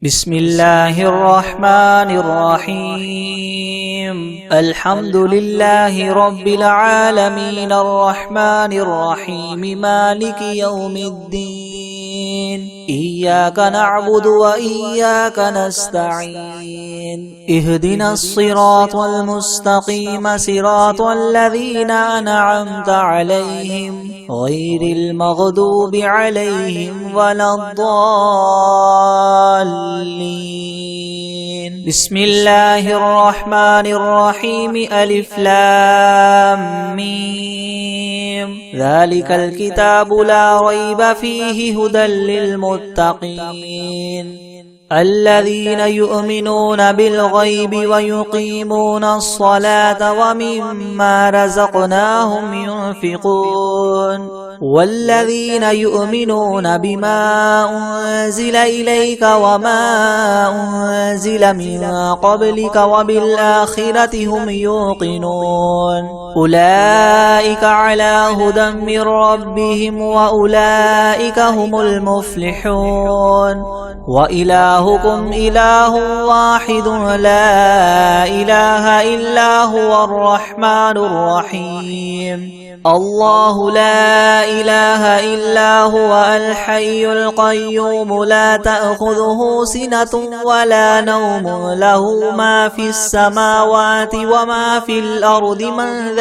بسم الله الرحمن الرحيم الحمد لله رب العالمين الرحمن الرحيم مالك يوم الدين إياك نعبد وإياك نستعين اهدنا الصراط المستقيم صراط الذين أنعمت عليهم غير المغضوب عليهم ولا الضالين بسم الله الرحمن الرحيم ألف لام ميم ذلك الكتاب لا ريب فيه هدى للمتقين الذين يؤمنون بالغيب ويقيمون الصلاة ومما رزقناهم ينفقون والذين يؤمنون بما أنزل إليك وما أنزل من قبلك وبالآخرة هم يوقنون أولئك على هدى من ربهم وأولئك هم المفلحون وإلهكم إله واحد لا إله إلا هو الرحمن الرحيم الله لا إله إلا هو الحي القيوم لا تأخذه سنة ولا نوم له ما في السماوات وما في الأرض من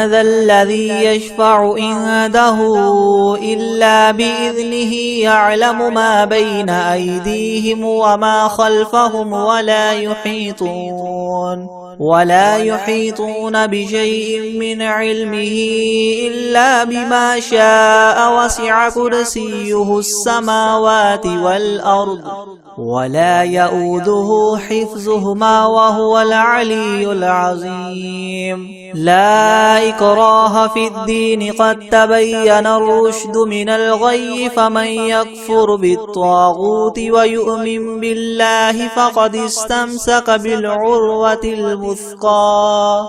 ذا الذي يشفع عنده إلا بإذنه يعلم ما بين أيديهم وما خلفهم ولا يحيطون بشيء من علمه إلا بما شاء وسع كرسيه السماوات والأرض ولا يؤوده حفظهما وهو العلي العظيم لا إكراه في الدين قد تبين الرشد من الغي فمن يكفر بالطاغوت ويؤمن بالله فقد استمسك بالعروة الوثقى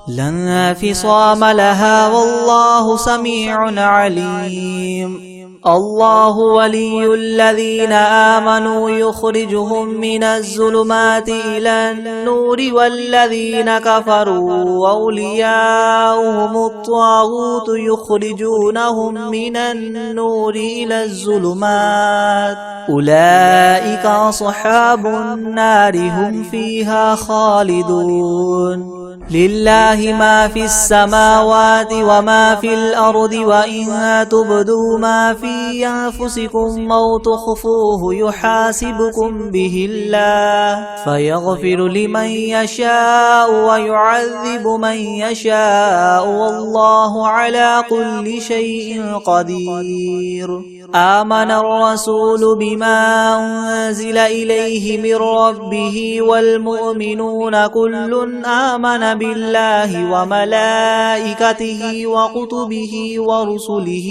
لا انفصام لها والله سميع عليم الله ولي الذين آمنوا يخرجهم من الظلمات إلى النور والذين كفروا أولياؤهم الطاغوت يخرجونهم من النور إلى الظلمات أولئك أصحاب النار هم فيها خالدون لله ما في السماوات وما في الأرض وإن تبدوا ما في أنفسكم أو تخفوه يحاسبكم به الله فيغفر لمن يشاء ويعذب من يشاء والله على كل شيء قدير آمن الرسول بما أنزل إليه من ربه والمؤمنون كل آمن بالله وملائكته وكتبه ورسله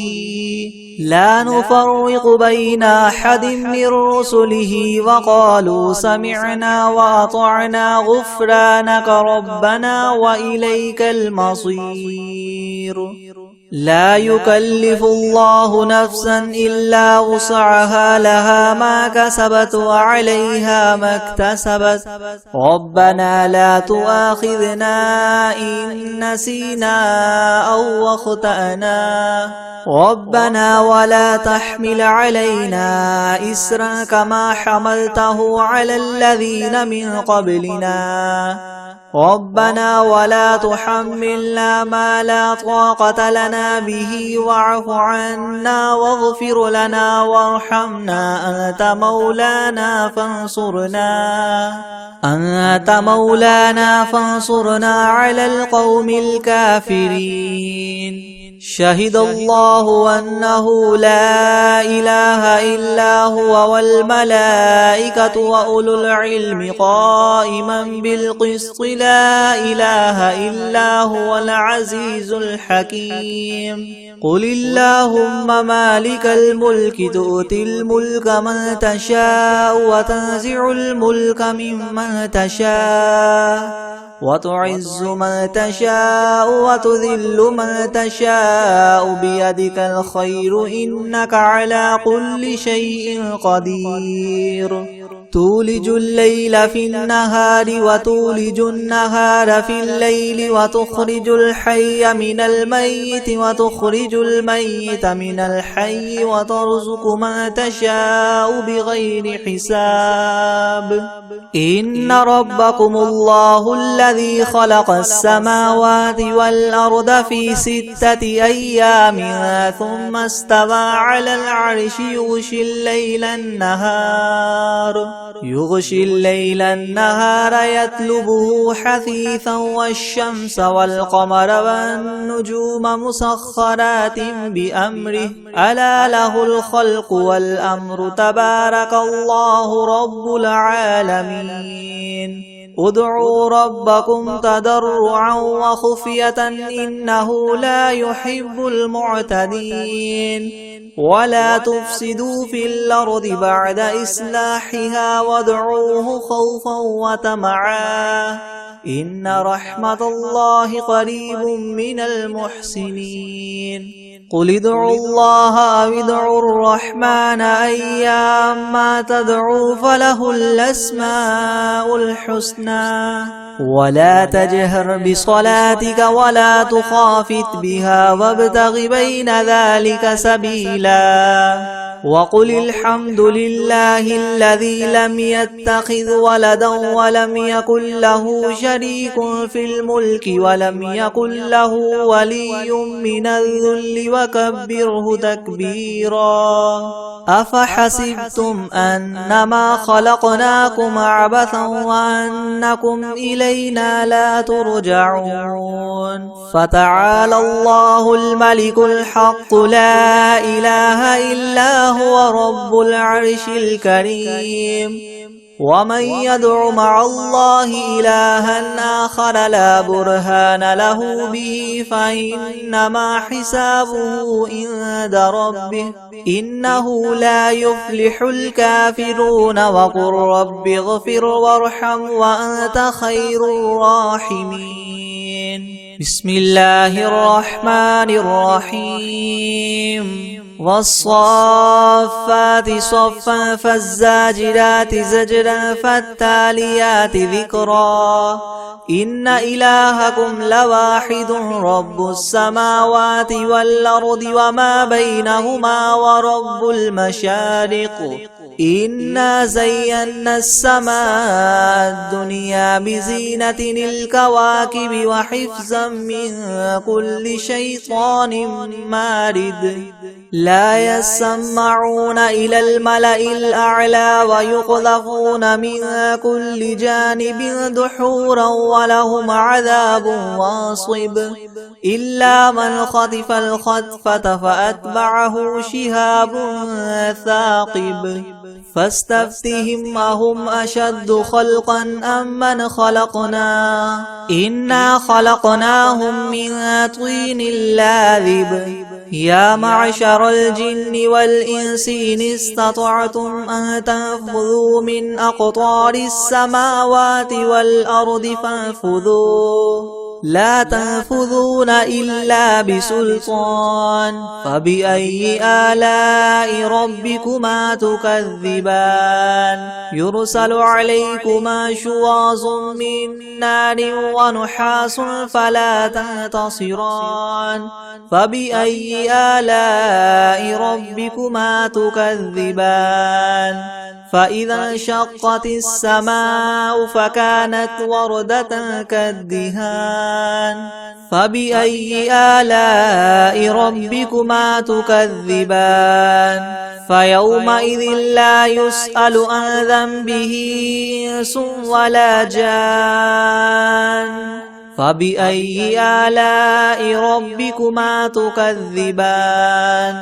لا نفرق بين أحد من رسله وقالوا سمعنا وأطعنا غفرانك ربنا وإليك المصير لا يكلف الله نفسا إلا وسعها لها ما كسبت وعليها ما اكتسبت ربنا لا تؤاخذنا إن نسينا أو أخطأنا ربنا ولا تحمل علينا إسرا كما حملته على الذين من قبلنا ربنا ولا تحملنا ما لا طاقة لنا به واعف عنا واغفر لنا وارحمنا أنت مولانا فانصرنا على القوم الكافرين شهد الله أنه لا إله إلا هو والملائكة وأولو العلم قائما بالقسط لا إله إلا هو العزيز الحكيم قل اللهم مالك الملك تؤتي الملك من تشاء وتنزع الملك ممن تشاء وتعز من تشاء وتذل من تشاء بيدك الخير إنك على كل شيء قدير تولج الليل في النهار وتولج النهار في الليل وتخرج الحي من الميت وتخرج الميت من الحي وترزق من تشاء بغير حساب إن ربكم الله الذي خلق السماوات والأرض في 6 أيام ثم استوى على العرش يغشي الليل النهار يطلبه حثيثا والشمس والقمر والنجوم مسخرات بأمره ألا له الخلق والأمر تبارك الله رب العالمين ادعوا ربكم تضرعا وخفية إنه لا يحب المعتدين ولا تفسدوا في الأرض بعد إصلاحها وادعوه خوفا وطمعا إن رحمة الله قريب من المحسنين قل ادعوا الله أو ادعوا الرحمن أيما تدعوا فله الأسماء الحسنى ولا تجهر بصلاتك ولا تخافت بها وابتغ بين ذلك سبيلا وقل الحمد لله الذي لم يتخذ ولدا ولم يكن له شريك في الملك ولم يكن له ولي من الذل وكبره تكبيرا أفحسبتم أنما خلقناكم عبثا وأنكم إلينا لا ترجعون فتعالى الله الملك الحق لا إله إلا هو رب العرش الكريم ومن يدع مع الله إلها آخر لا برهان له به فإنما حسابه عند ربه إنه لا يفلح الكافرون وقل رب اغفر وارحم وأنت خير الراحمين بسم الله الرحمن الرحيم والصافات صفا فالزاجرات زجرا فالتاليات ذكرا إن إلهكم لواحد رب السماوات والأرض وما بينهما ورب المشارق إنا زينا السماء الدنيا بزينة الكواكب وحفظا من كل شيطان مارد لا يسمعون إلى الملأ الأعلى ويقذفون من كل جانب دحورا ولهم عذاب واصب إلا من خطف الخطفة فأتبعه شهاب ثاقب فاستفتهم أهم أشد خلقا أم من خلقنا إنا خلقناهم من طين لاذب يا معشر الجن والإنس إن استطعتم أن تنفذوا من أقطار السماوات والأرض فانفذوا لا تنفذون إلا بسلطان فبأي آلاء ربكما تكذبان يرسل عليكما شواظ من نار ونحاس فلا تنتصران فبأي آلاء ربكما تكذبان فإذا انشقت السماء فكانت وردة كالدهان فبأي آلاء ربكما تكذبان فيومئذ لا يسأل عن ذنبه إنس ولا جان فبأي آلاء ربكما تكذبان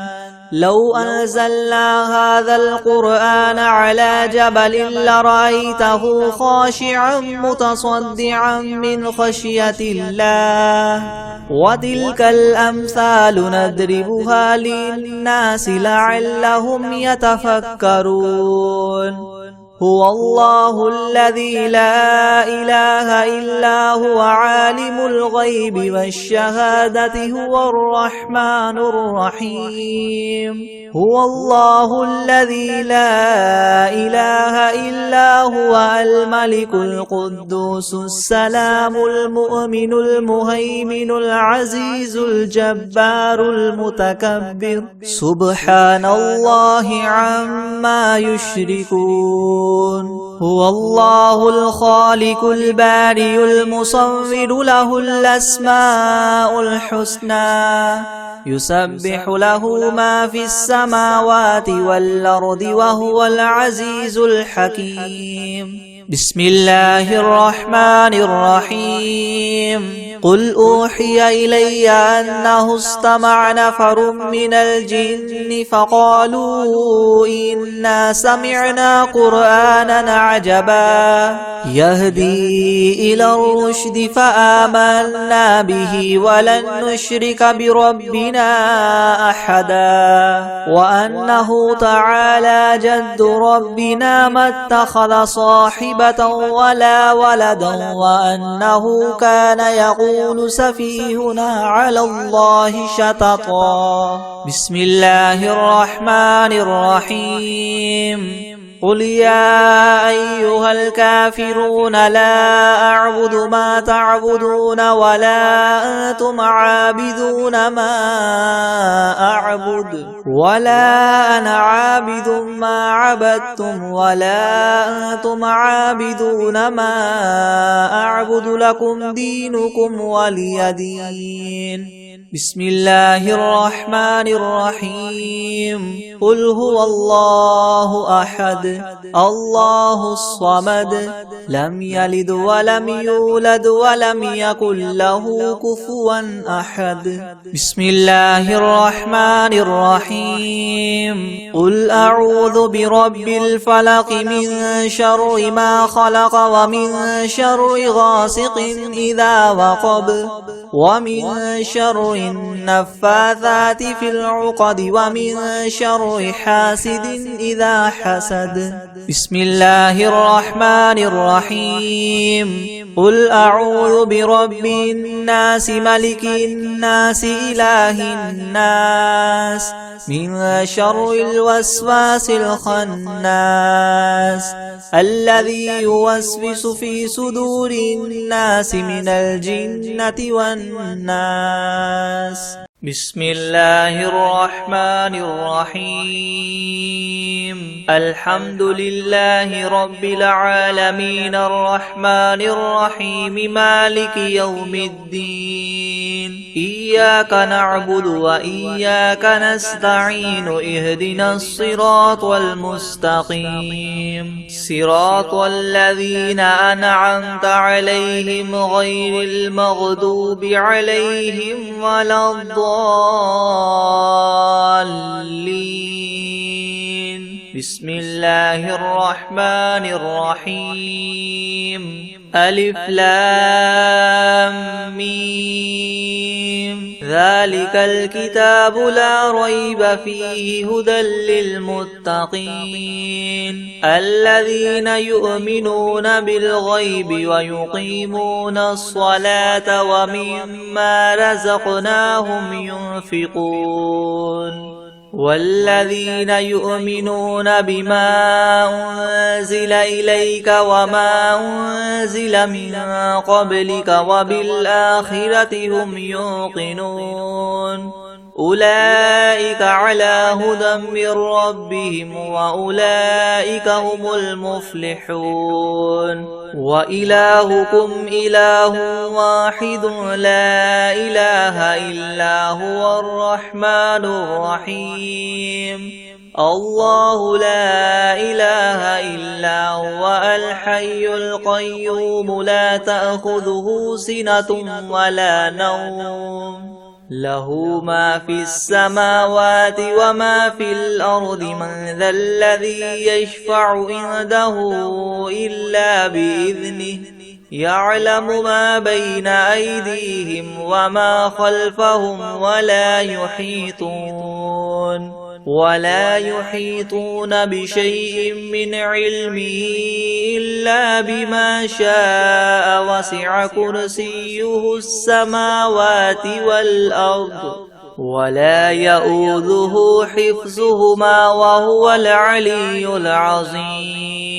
لو أنزلنا هذا القرآن على جبل لرأيته خاشعا متصدعا من خشية الله وتلك الأمثال نضربها للناس لعلهم يتفكرون هو الله الذي لا إله إلا هو عالم الغيب والشهادة هو الرحمن الرحيم هو الله الذي لا إله إلا هو الملك القدوس السلام المؤمن المهيمن العزيز الجبار المتكبر سبحان الله عما يشركون هو الله الخالق البارئ المصور له الأسماء الحسنى يسبح له ما في السماوات والأرض وهو العزيز الحكيم بسم الله الرحمن الرحيم قل أوحي إلي أنه استمع نفر من الجن فقالوا إنا سمعنا قرآنا عجبا يهدي إلى الرشد فآمنا به ولن نشرك بربنا أحدا وأنه تعالى جد ربنا ما اتخذ صاحبة ولا ولدا وأنه كان يقول سفيهنا على الله شططا بسم الله الرحمن الرحيم قل يا أيها الكافرون لا أعبد ما تعبدون ولا أنتم عابدون ما أعبد ولا أنا عابد ما عبدتم ولا أنتم عابدون ما أعبد لكم دينكم ولي دين بسم الله الرحمن الرحيم قل هو الله أحد الله الصمد لم يلد ولم يولد ولم يكن له كفوا أحد بسم الله الرحمن الرحيم قل أعوذ برب الفلق من شر ما خلق ومن شر غاسق إذا وقب ومن شر النفاثات في العقد ومن شر حاسد إذا حسد بسم الله الرحمن الرحيم قل أعوذ برب الناس ملك الناس إله الناس من شر الوسواس الخناس الذي يوسوس في صدور الناس من الجنة والناس بسم الله الرحمن الرحيم الحمد لله رب العالمين الرحمن الرحيم مالك يوم الدين إياك نعبد وإياك نستعين اهدنا الصراط المستقيم صراط الذين أنعمت عليهم غير المغضوب عليهم ولا الضالين بسم الله الرحمن الرحيم ألف لام ميم ذلك الكتاب لا ريب فيه هدى للمتقين الذين يؤمنون بالغيب ويقيمون الصلاة ومما رزقناهم ينفقون والذين يؤمنون بما أنزل إليك وما أنزل من قبلك وبالآخرة هم يوقنون أولئك على هدى من ربهم وأولئك هم المفلحون وإلهكم إله واحد لا إله إلا هو الرحمن الرحيم الله لا إله إلا هو الحي القيوم لا تأخذه سنة ولا نوم له ما في السماوات وما في الأرض من ذا الذي يشفع عنده إلا بإذنه يعلم ما بين أيديهم وما خلفهم ولا يحيطون ولا يحيطون بشيء من علمه إلا بما شاء وسع كرسيه السماوات والأرض ولا يؤوده حفظهما وهو العلي العظيم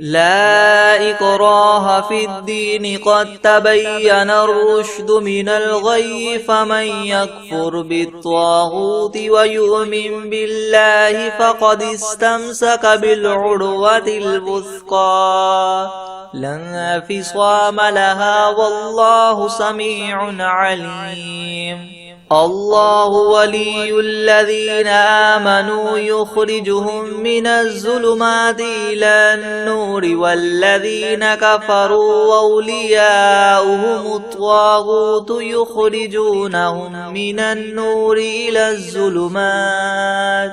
لا إكراه في الدين قد تبين الرشد من الغي فمن يكفر بالطاغوت ويؤمن بالله فقد استمسك بالعروة الوثقى لا انفصام لها والله سميع عليم الله ولي الذين آمنوا يخرجهم من الظلمات إلى النور والذين كفروا أولياؤهم الطاغوت يخرجونهم من النور إلى الظلمات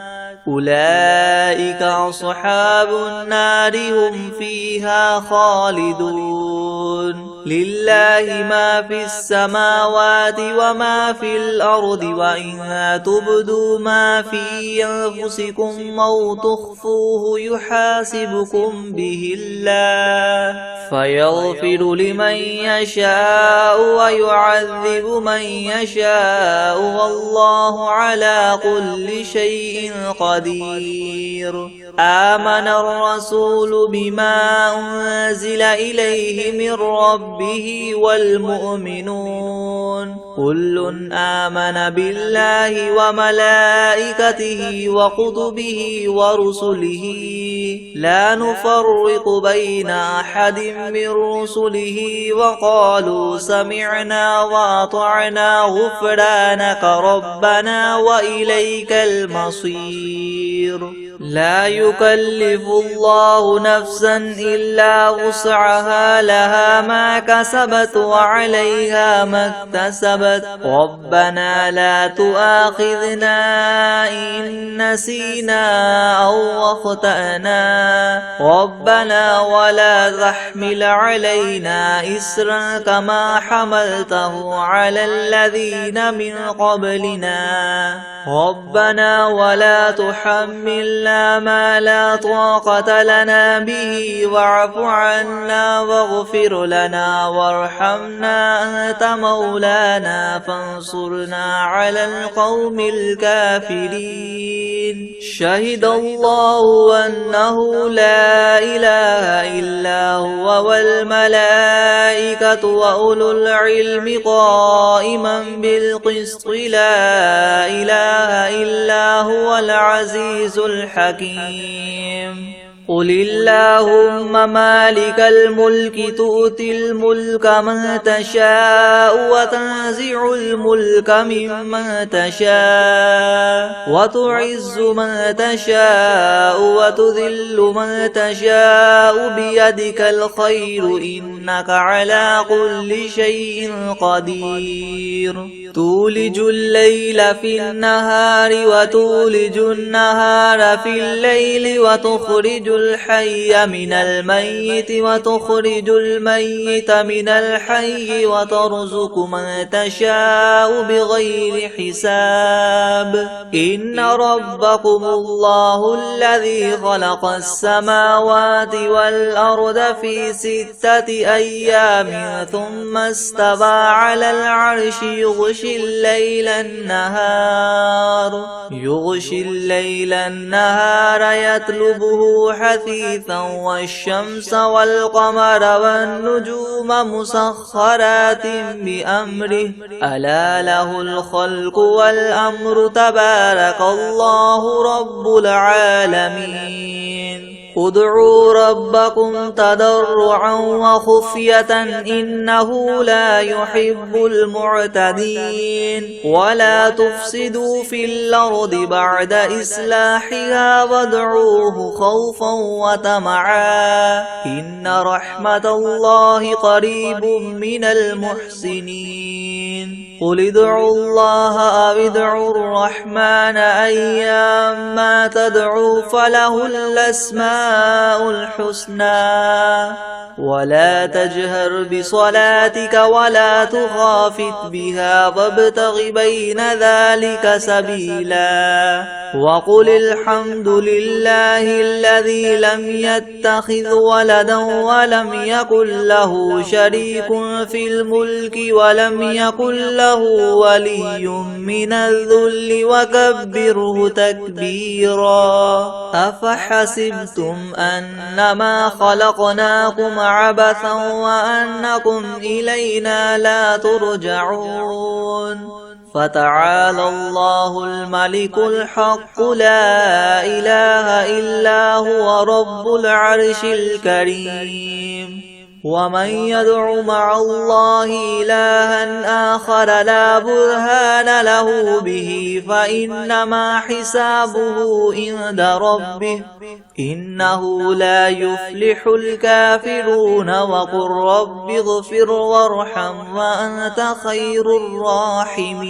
أولئك أصحاب النار هم فيها خالدون لله ما في السماوات وما في الأرض وإن تبدوا ما في أنفسكم أو تخفوه يحاسبكم به الله فيغفر لمن يشاء ويعذب من يشاء والله على كل شيء قدير آمن الرسول بما أنزل إليه من ربه والمؤمنون كل آمن بالله وملائكته وكتبه ورسله لا نفرق بين أحد من رسله وقالوا سمعنا وأطعنا غفرانك ربنا وإليك المصير لا يكلف الله نفسا إلا وسعها لها ما كسبت وعليها ما اكتسبت ربنا لا تؤاخذنا إن نسينا أو أخطأنا ربنا ولا تحمل علينا إسرا كما حملته على الذين من قبلنا ربنا ولا تحملنا ما لا طاقة لنا به واعف عنا واغفر لنا وارحمنا أنت مولانا فانصرنا على القوم الكافرين شهد الله أنه لا إله إلا هو والملائكة وأولو العلم قائما بالقسط لا إله إلا هو العزيز الحكيم قل اللهم مالك الملك تؤتي الملك من تشاء وتنزع الملك ممن تشاء وتعز من تشاء وتذل من تشاء بيدك الخير إنك على كل شيء قدير تولج الليل في النهار وتولج النهار في الليل وتخرج الحي من الميت وتخرج الميت من الحي وترزق من تشاء بغير حساب إن ربكم الله الذي خلق السماوات والأرض في 6 أيام ثم استوى على العرش يغشي الليل النهار يطلبه حثيثا والشمس والقمر والنجوم مسخرات بأمره ألا له الخلق والأمر تبارك الله رب العالمين ادعوا ربكم تضرعا وخفية إنه لا يحب المعتدين ولا تفسدوا في الأرض بعد إصلاحها وادعوه خوفا وطمعا إن رحمة الله قريب من المحسنين قل ادعوا الله أو ادعوا الرحمن أيما تدعوا فله الأسماء الحسنى ولا تجهر بصلاتك ولا تخافت بها وابتغ بين ذلك سبيلا وقل الحمد لله الذي لم يتخذ ولدا ولم يكن له شريك في الملك ولم يكن له ولي من الذل وكبره تكبيرا أفحسبتم أنما خلقناكم عبثا وأنكم إلينا لا ترجعون فتعالى الله الملك الحق لا إله إلا هو رب العرش الكريم ومن يدع مع الله إلها آخر لا برهان له به فإنما حسابه عند ربه إنه لا يفلح الكافرون وقل رب اغفر وارحم وأنت خير الراحمين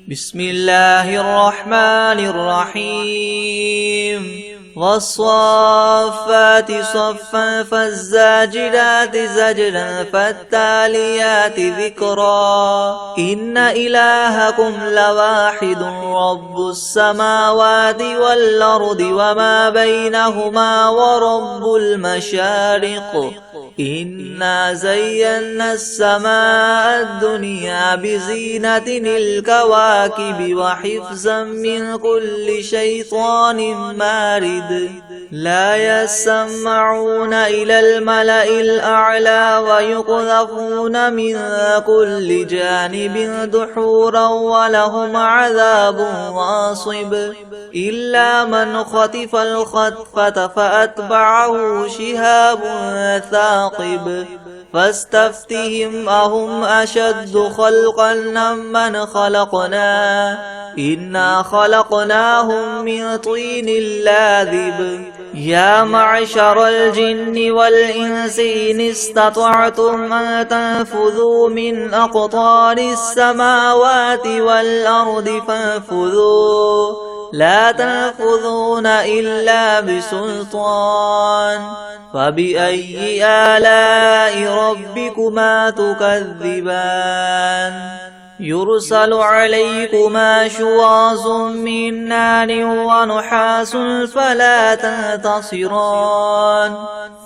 بسم الله الرحمن الرحيم والصافات صفا فالزاجرات زجرا فالتاليات ذكرا إن إلهكم لواحد رب السماوات والأرض وما بينهما ورب المشارق إنا زينا السماء الدنيا بزينة الكواكب وحفظا من كل شيطان مارد لا يسمعون إلى الملأ الأعلى ويقذفون من كل جانب دحورا ولهم عذاب واصب إلا من خطف الخطفة فأتبعه شهاب ثاقب فاستفتهم أهم أشد خلقا ممن خلقنا إنا خلقناهم من طين لاذب يا معشر الجن والإنس إن استطعتم أن تنفذوا من أقطار السماوات والأرض فانفذوا لا تنفذون إلا بسلطان فبأي آلاء ربكما تكذبان يرسل عليكما شواظ من نار ونحاس فلا تنتصران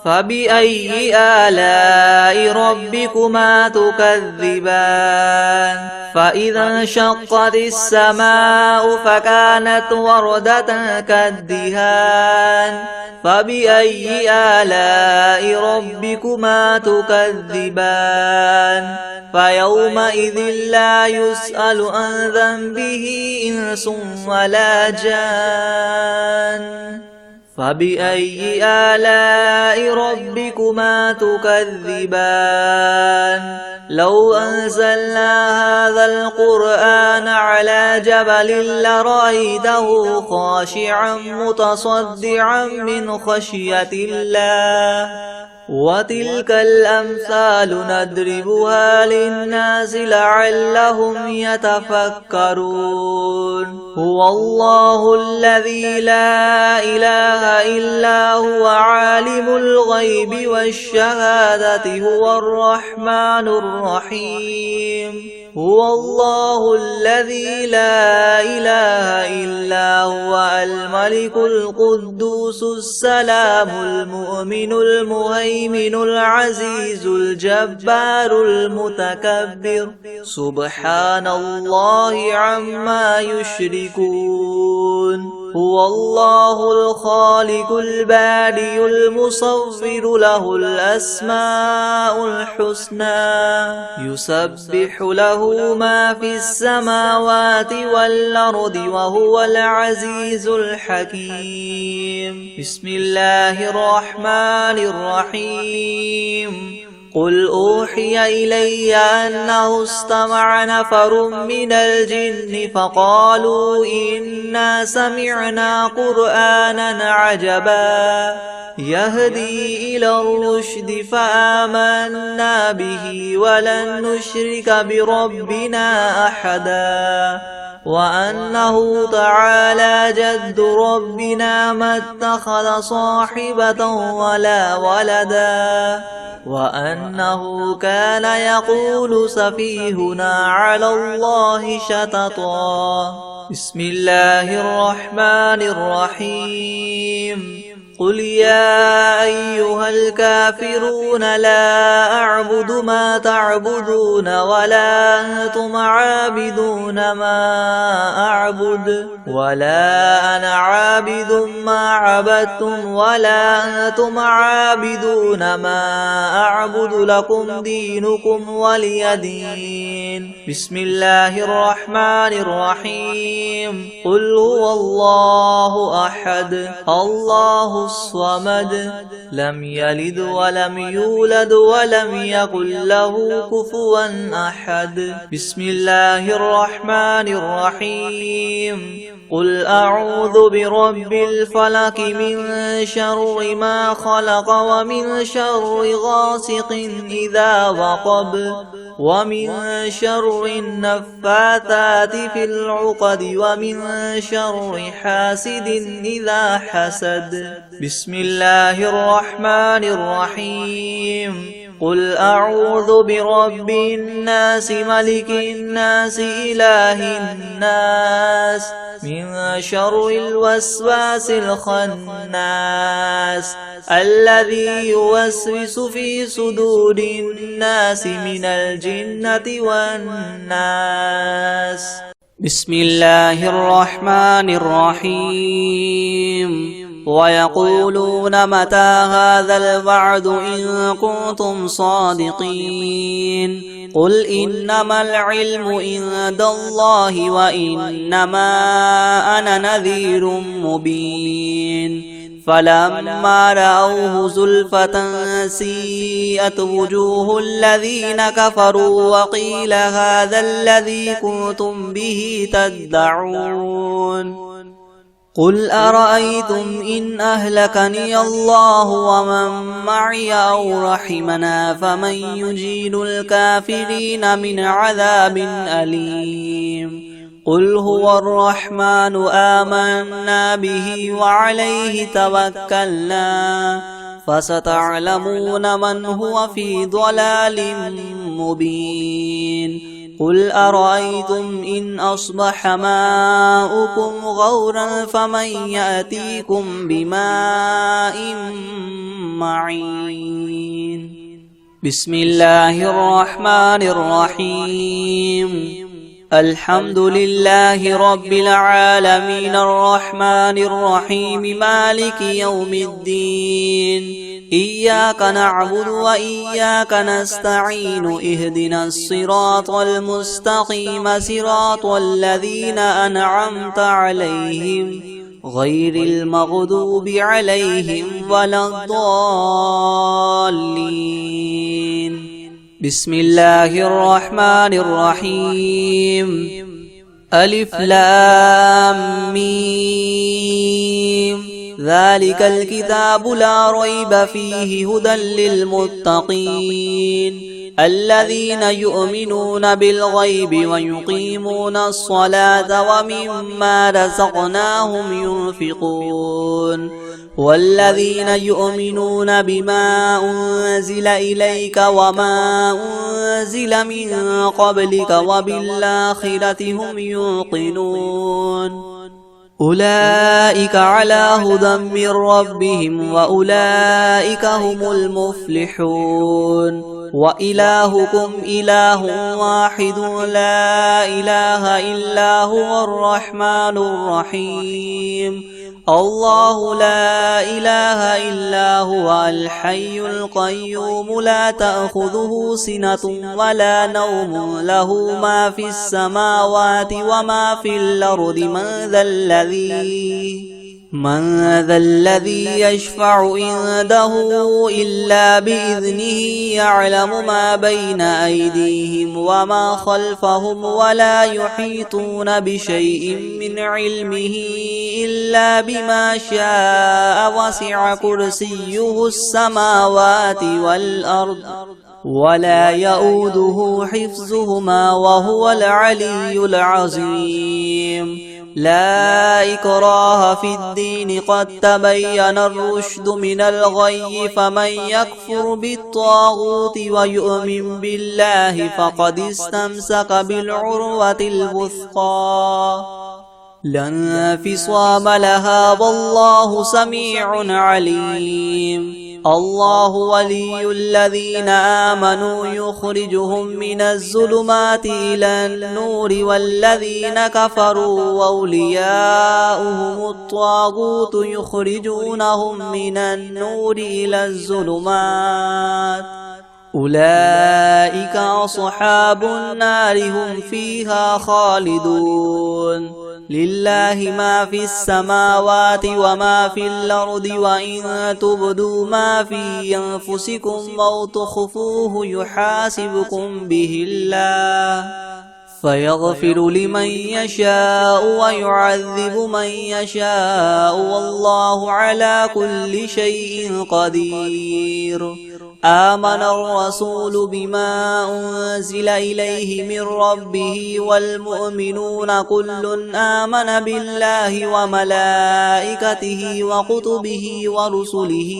فبأي آلاء ربكما تكذبان فإذا انشقت السماء فكانت وردة كالدهان فبأي آلاء ربكما تكذبان فيومئذ لا يسأل عن ذنبه إنس ولا جان فبأي آلاء ربكما تكذبان لو أنزلنا هذا القرآن على جبل لرأيته خاشعا متصدعا من خشية الله وتلك الأمثال نضربها للناس لعلهم يتفكرون هو الله الذي لا إله إلا هو عالم الغيب والشهادة هو الرحمن الرحيم هو الله الذي لا إله إلا هو الملك القدوس السلام المؤمن المهيمن العزيز الجبار المتكبر سبحان الله عما يشركون هو الله الخالق البارئ المصور له الأسماء الحسنى يسبح له ما في السماوات والأرض وهو العزيز الحكيم بسم الله الرحمن الرحيم قل أوحي إلي أنه استمع نفر من الجن فقالوا إنا سمعنا قرآنا عجبا يهدي إلى الرشد فآمنا به ولن نشرك بربنا أحدا وأنه تعالى جد ربنا ما اتخذ صاحبة ولا ولدا وأنه كان يقول سفيهنا على الله شططا. بسم الله الرحمن الرحيم. قل يا أيها الكافرون لا أعبد ما تعبدون ولا أنتم عابدون ما أعبد ولا أنا عابد ما عبدتم ولا أنتم عابدون ما أعبد لكم دينكم ولي دين. بسم الله الرحمن الرحيم. قل هو الله أحد الله الصمد لم يلد ولم يولد ولم يكن له كفوا أحد. بسم الله الرحمن الرحيم. قل أعوذ برب الفلق من شر ما خلق ومن شر غاسق إذا وقب ومن شر النفاثات في العقد ومن شر حاسد إذا حسد. بسم الله الرحمن الرحيم. قل أعوذ برب الناس ملك الناس إله الناس من شر الوسواس الخناس الذي يوسوس في صدور الناس من الجنة والناس. بسم الله الرحمن الرحيم. ويقولون متى هذا الوعد إن كنتم صادقين. قل إنما العلم عند الله وإنما أنا نذير مبين. فلما رأوه زلفة سيئت وجوه الذين كفروا وقيل هذا الذي كنتم به تدعون. قل أرأيتم إن أهلكني الله ومن معي أو رحمنا فمن يجير الكافرين من عذاب أليم. قل هو الرحمن آمنا به وعليه توكلنا فستعلمون من هو في ضلال مبين. قل أرأيتم إن أصبح ماؤكم غورا فمن يأتيكم بماء معين. بسم الله الرحمن الرحيم. الحمد لله رب العالمين الرحمن الرحيم مالك يوم الدين. إياك نعبد وإياك نستعين اهدنا الصراط المستقيم صراط الذين أنعمت عليهم غير المغضوب عليهم ولا الضالين. بسم الله الرحمن الرحيم. ألف لام ميم. ذلك الكتاب لا ريب فيه هدى للمتقين الذين يؤمنون بالغيب ويقيمون الصلاة ومما رزقناهم ينفقون والذين يؤمنون بما أنزل إليك وما أنزل من قبلك وبالآخرة هم يوقنون أولئك على هدى من ربهم وأولئك هم المفلحون وإلهكم إله واحد لا إله إلا هو الرحمن الرحيم الله لا إله إلا هو الحي القيوم لا تأخذه سنة ولا نوم له ما في السماوات وما في الأرض من ذا الذي يشفع عنده إلا بإذنه يعلم ما بين أيديهم وما خلفهم ولا يحيطون بشيء من علمه إلا بما شاء وسع كرسيه السماوات والأرض ولا يؤوده حفظهما وهو العلي العظيم. لا إكراه في الدين قد تبين الرشد من الغي فمن يكفر بالطاغوت ويؤمن بالله فقد استمسك بالعروة الوثقى لا انفصام لها والله سميع عليم. الله ولي الذين آمنوا يخرجهم من الظلمات إلى النور والذين كفروا أولياؤهم الطاغوت يخرجونهم من النور إلى الظلمات أولئك أصحاب النار هم فيها خالدون. لله ما في السماوات وما في الأرض وإن تبدوا ما في أنفسكم أو تخفوه يحاسبكم به الله فيغفر لمن يشاء ويعذب من يشاء والله على كل شيء قدير. آمن الرسول بما أنزل إليه من ربه والمؤمنون كل آمن بالله وملائكته وكتبه ورسله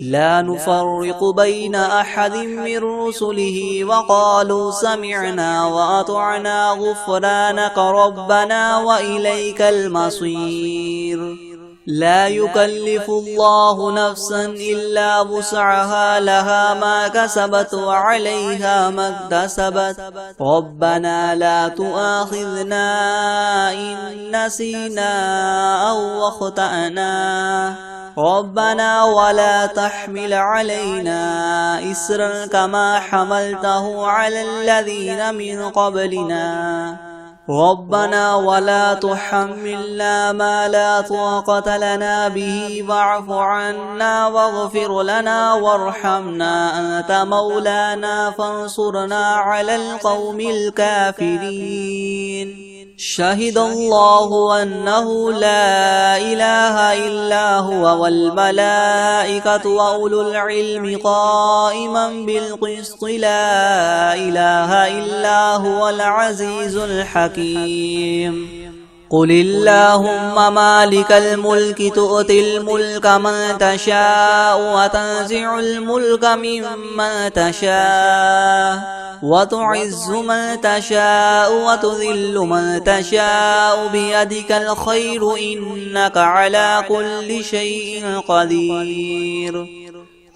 لا نفرق بين أحد من رسله وقالوا سمعنا وأطعنا غفرانك ربنا وإليك المصير. لا يكلف الله نفسا إلا وسعها لها ما كسبت وعليها ما اكتسبت ربنا لا تؤاخذنا إن نسينا أو أخطأنا ربنا ولا تحمل علينا إسرا كما حملته على الذين من قبلنا ربنا ولا تحملنا ما لا طاقة لنا به واعف عنا واغفر لنا وارحمنا أنت مولانا فانصرنا على القوم الكافرين. شهد الله أنه لا إله إلا هو والملائكة وأولو العلم قائما بالقسط لا إله إلا هو العزيز الحكيم. قل اللهم مالك الملك تؤتي الملك من تشاء وتنزع الملك ممن تشاء وتعز من تشاء وتذل من تشاء بيدك الخير إنك على كل شيء قدير.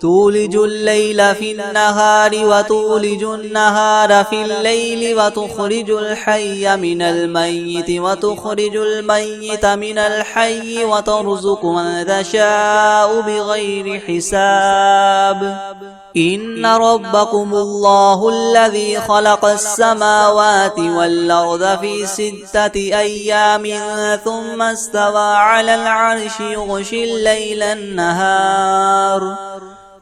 تولج الليل في النهار وتولج النهار في الليل وتخرج الحي من الميت وتخرج الميت من الحي وترزق من تشاء بغير حساب. إن ربكم الله الذي خلق السماوات والأرض في 6 أيام ثم استوى على العرش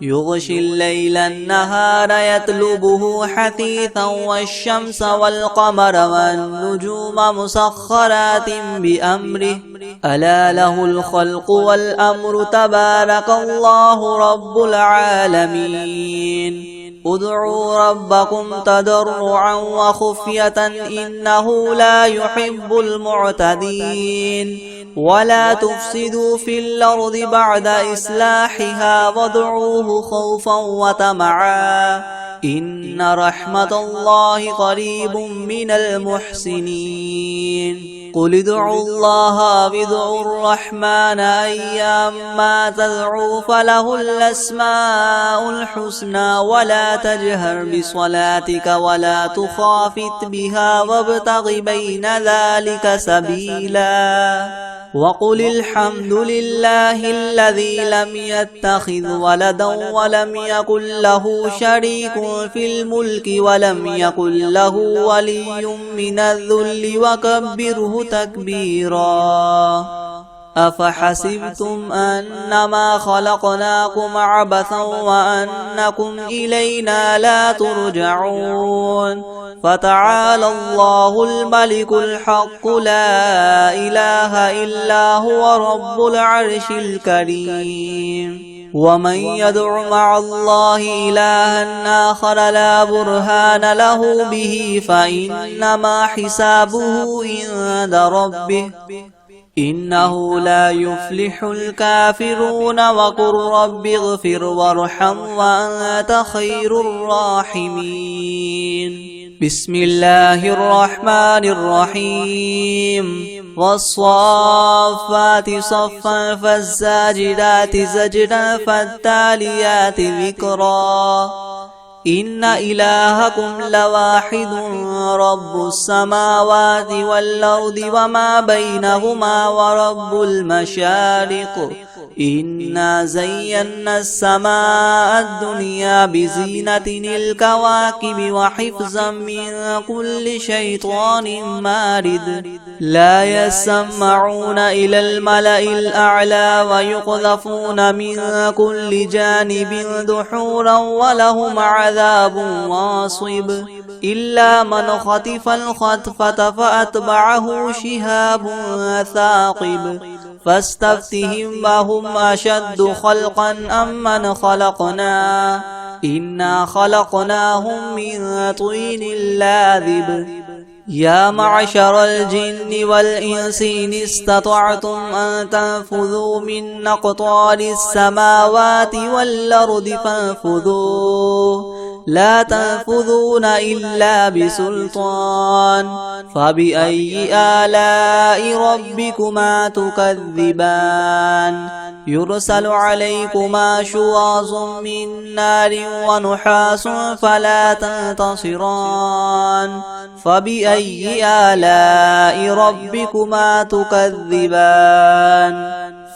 يغشي الليل النهار يطلبه حثيثا والشمس والقمر والنجوم مسخرات بأمره ألا له الخلق والأمر تبارك الله رب العالمين. ادعوا ربكم تضرعا وخفية إنه لا يحب المعتدين. ولا تفسدوا في الأرض بعد إصلاحها وادعوه خوفا وطمعا إن رحمة الله قريب من المحسنين. قل ادعوا الله وادعوا الرحمن أيما تدعوا فله الأسماء الحسنى ولا تجهر بصلاتك ولا تخافت بها وابتغ بين ذلك سبيلا. وقل الحمد لله الذي لم يتخذ ولدا ولم يكن له شريك في الملك ولم يكن له ولي من الذل وكبره تكبيرا. أفحسبتم أنما خلقناكم عبثا وأنكم إلينا لا ترجعون فتعالى الله الملك الحق لا إله إلا هو رب العرش الكريم ومن يدع مع الله إلها آخر لا برهان له به فإنما حسابه عند ربه إنه لا يفلح الكافرون وقل رب اغفر وارحم وأنت خير الراحمين بسم الله الرحمن الرحيم والصافات صفا فالزاجرات زجرا فالتاليات ذكرا إن إلهكم لواحد رب السماوات والأرض وما بينهما ورب المشارق إنا زينا السماء الدنيا بزينة الكواكب وحفظا من كل شيطان مارد لا يسمعون إلى الملأ الأعلى ويقذفون من كل جانب دحورا ولهم عذاب واصب إلا من خطف الخطفة فأتبعه شهاب ثاقب فاستفتهم أهم أشد خلقا أم من خلقنا إنا خلقناهم من طين لاذب يا معشر الجن والإنس إن استطعتم أن تنفذوا من أقطار السماوات والأرض فانفذوا لا تنفذون إلا بسلطان فبأي آلاء ربكما تكذبان يرسل عليكما شواظ من نار ونحاس فلا تنتصران فبأي آلاء ربكما تكذبان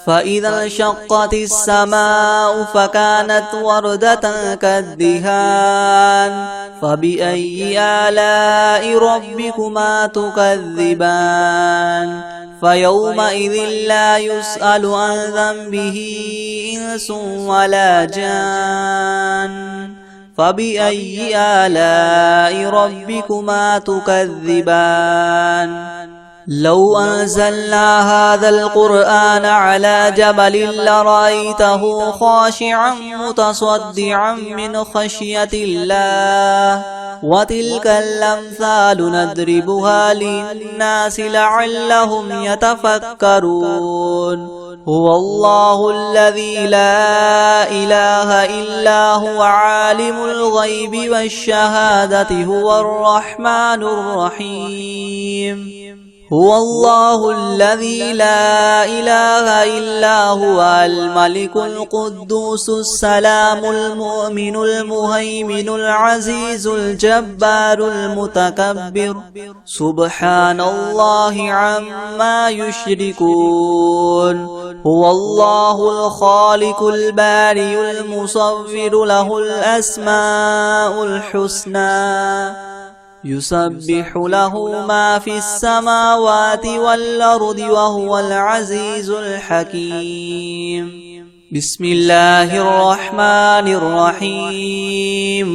فإذا انشقت السماء فكانت وردة كالدهان فبأي آلاء ربكما تكذبان فيومئذ لا يسأل عن ذنبه إنس ولا جان فبأي آلاء ربكما تكذبان لو أنزلنا هذا القرآن على جبل لرأيته خاشعا متصدعا من خشية الله وتلك الأمثال نضربها للناس لعلهم يتفكرون هو الله الذي لا إله إلا هو عالم الغيب والشهادة هو الرحمن الرحيم هو الله الذي لا إله إلا هو الملك القدوس السلام المؤمن المهيمن العزيز الجبار المتكبر سبحان الله عما يشركون هو الله الخالق البارئ المصور له الأسماء الحسنى يسبح له ما في السماوات والأرض وهو العزيز الحكيم بسم الله الرحمن الرحيم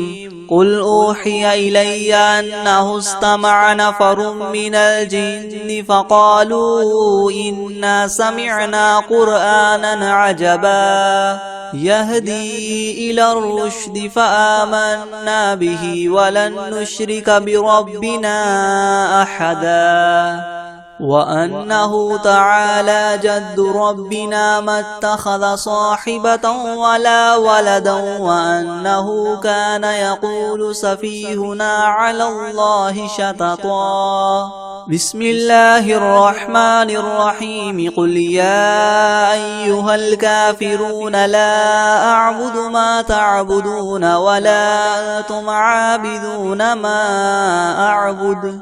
قل أوحي إلي أنه استمع نفر من الجن فقالوا إنا سمعنا قرآنا عجبا يهدي إلى الرشد فآمنا به ولن نشرك بربنا أحدا وأنه تعالى جد ربنا ما اتخذ صاحبة ولا ولدا وأنه كان يقول سفيهنا على الله شططا بسم الله الرحمن الرحيم قل يا أيها الكافرون لا أعبد ما تعبدون ولا أنتم عابدون ما أعبد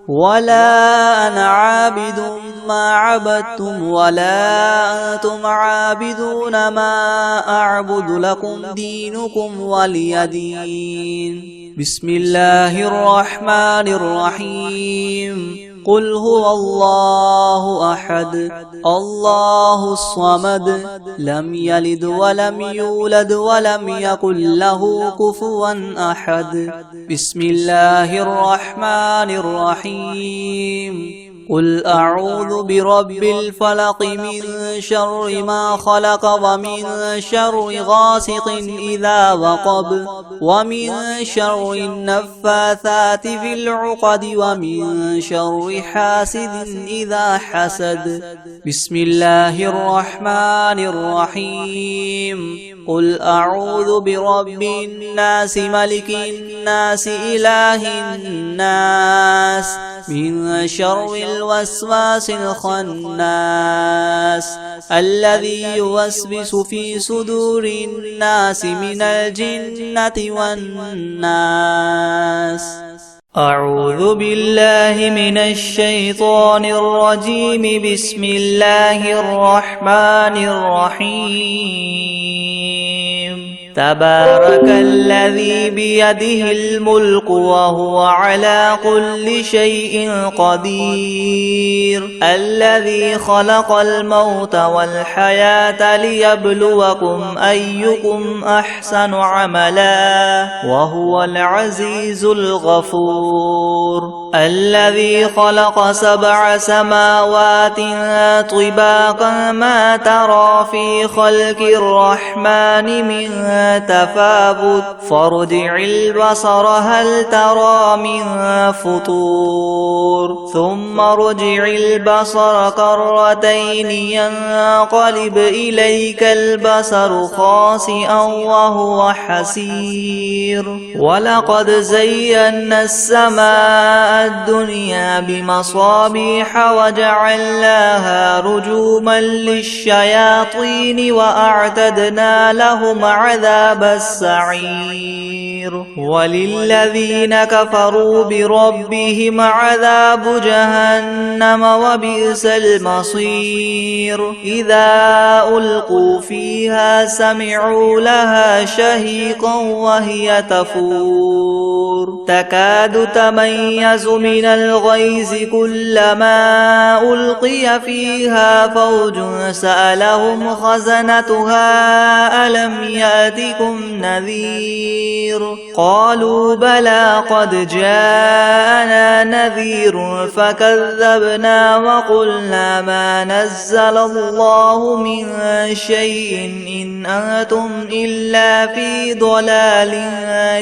ولا أنا عابد ما عبدتم ولا أنتم عابدون ما أعبد لكم دينكم ولي دين بسم الله الرحمن الرحيم قل هو الله أحد الله الصمد لم يلد ولم يولد ولم يكن له كفوا أحد بسم الله الرحمن الرحيم قل أعوذ برب الفلق من شر ما خلق ومن شر غاسق إذا وقب ومن شر النفاثات في العقد ومن شر حاسد إذا حسد بسم الله الرحمن الرحيم قل أعوذ برب الناس ملك الناس إله الناس من شر الوسواس الخناس الذي يوسوس في صدور الناس من الجنة والناس أعوذ بالله من الشيطان الرجيم بسم الله الرحمن الرحيم تبارك الذي بيده الملك وهو على كل شيء قدير الذي خلق الموت والحياة ليبلوكم أيكم أحسن عملا وهو العزيز الغفور الذي خلق 7 سماوات طباقا ما ترى في خلق الرحمن من تفاوت فارجع البصر هل ترى من فطور ثم ارجع البصر كرتين ينقلب إليك البصر خاسئا وهو حسير ولقد زينا السماء الدنيا بمصابيح وجعلناها رجوما للشياطين وأعتدنا لهم عذاب السعير وللذين كفروا بربهم عذاب جهنم وبئس المصير إذا ألقوا فيها سمعوا لها شهيقا وهي تفور تكاد تميز من الغيظ كلما ألقي فيها فوج سألهم خزنتها ألم يأتكم نذير قالوا بلى قد جاءنا نذير فكذبنا وقلنا ما نزل الله من شيء إن أنتم إلا في ضلال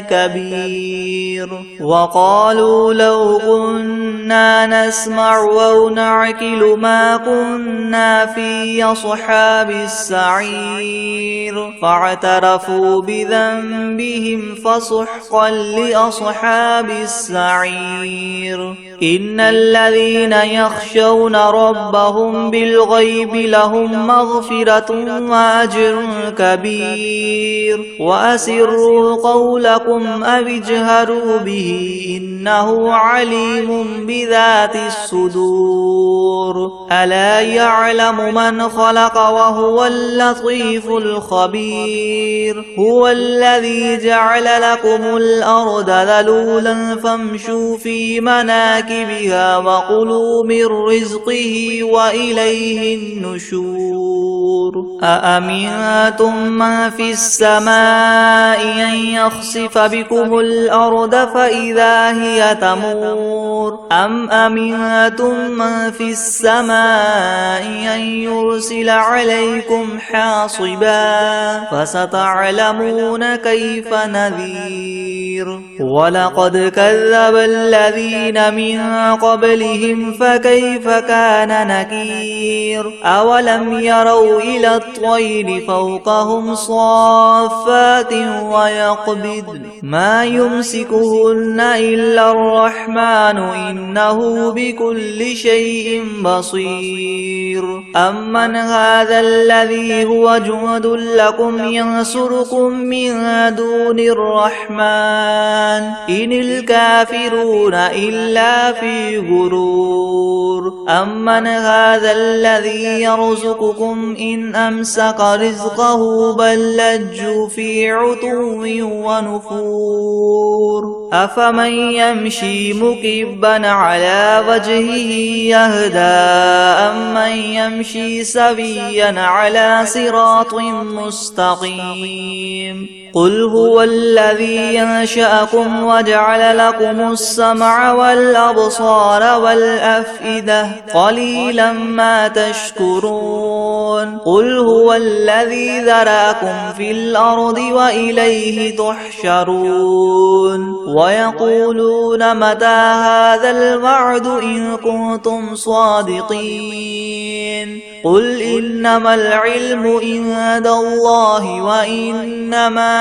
كبير وقالوا لو كنا نسمع أو نعقل ما كنا في أصحاب السعير فاعترفوا بذنبهم فسحقا لأصحاب السعير إن الذين يخشون ربهم بالغيب لهم مغفرة وأجر كبير وأسروا قولكم أو اجهروا به إنه عليم بذات الصدور ألا يعلم من خلق وهو اللطيف الخبير هو الذي جعل لكم الأرض ذلولا فامشوا في مناكبها وكلوا من رزقه وإليه النشور أأمنتم من في السماء أن يخسف بكم الأرض فإذا هي تمور أم أمنتم من في السماء أن يرسل عليكم حاصبا فستعلمون كيف نذير ولقد كذب الذين من قبلهم فكيف كان نكير أولم يروا إلى الطير فوقهم صافات ويقبض ما يمسكهن إلا الرحمن إنه بكل شيء بصير أمن هذا الذي هو جند لكم ينصركم من دون الرحمن إن الكافرون إلا إلا في غرور أمن هذا الذي يرزقكم إن أمسك رزقه بل لجوا في عتو ونفور أفمن يمشي مكبا على وجهه يهدى أمن يمشي سويا على صراط مستقيم قل هو الذي ينشأكم وجعل لكم السمع والأبصار والأفئدة قليلا ما تشكرون قل هو الذي ذرأكم في الأرض وإليه تحشرون ويقولون متى هذا الوعد إن كنتم صادقين قل إنما العلم عند الله وإنما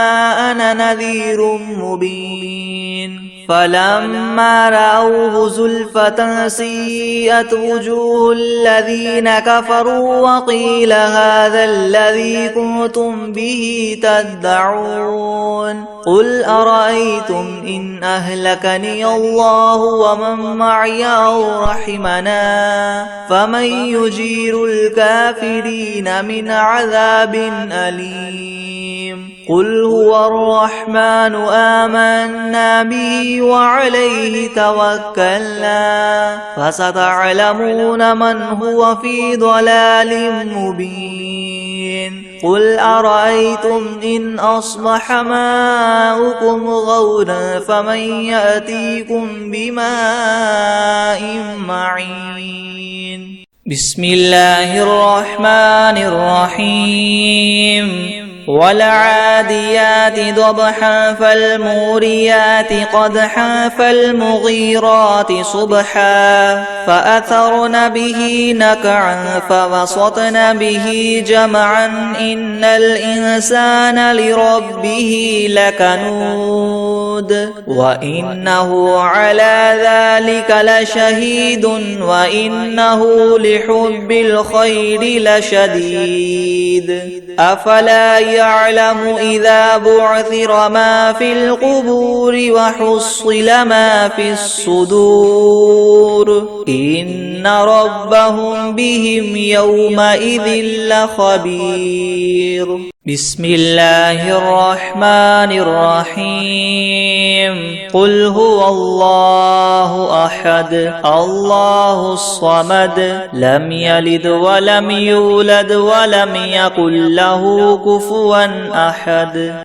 أنا نذير مبين فلما رأوه زلفة سيئت وجوه الذين كفروا وقيل هذا الذي كنتم به تدعون قل أرأيتم إن أهلكني الله ومن معي أو رحمنا فمن يجير الكافرين من عذاب أليم قل هو الرحمن آمنا به وعليه توكلنا فستعلمون من هو في ضلال مبين قل أرأيتم إن أصبح ماؤكم غورا فمن يأتيكم بماء معين بسم الله الرحمن الرحيم والعاديات ضبحا فالموريات قدحا فالمغيرات صبحا فأثرن به نقعا فوسطن به جمعا إن الإنسان لربه لكنود وإنه على ذلك لشهيد وإنه لحب الخير لشديد أفلا يعلم إذا بعثر ما في القبور وحصل ما في الصدور إن ربهم بهم يومئذ لخبير بسم الله الرحمن الرحيم قل هو الله أحد الله الصمد لم يلد ولم يولد ولم يكن له كفوا أحد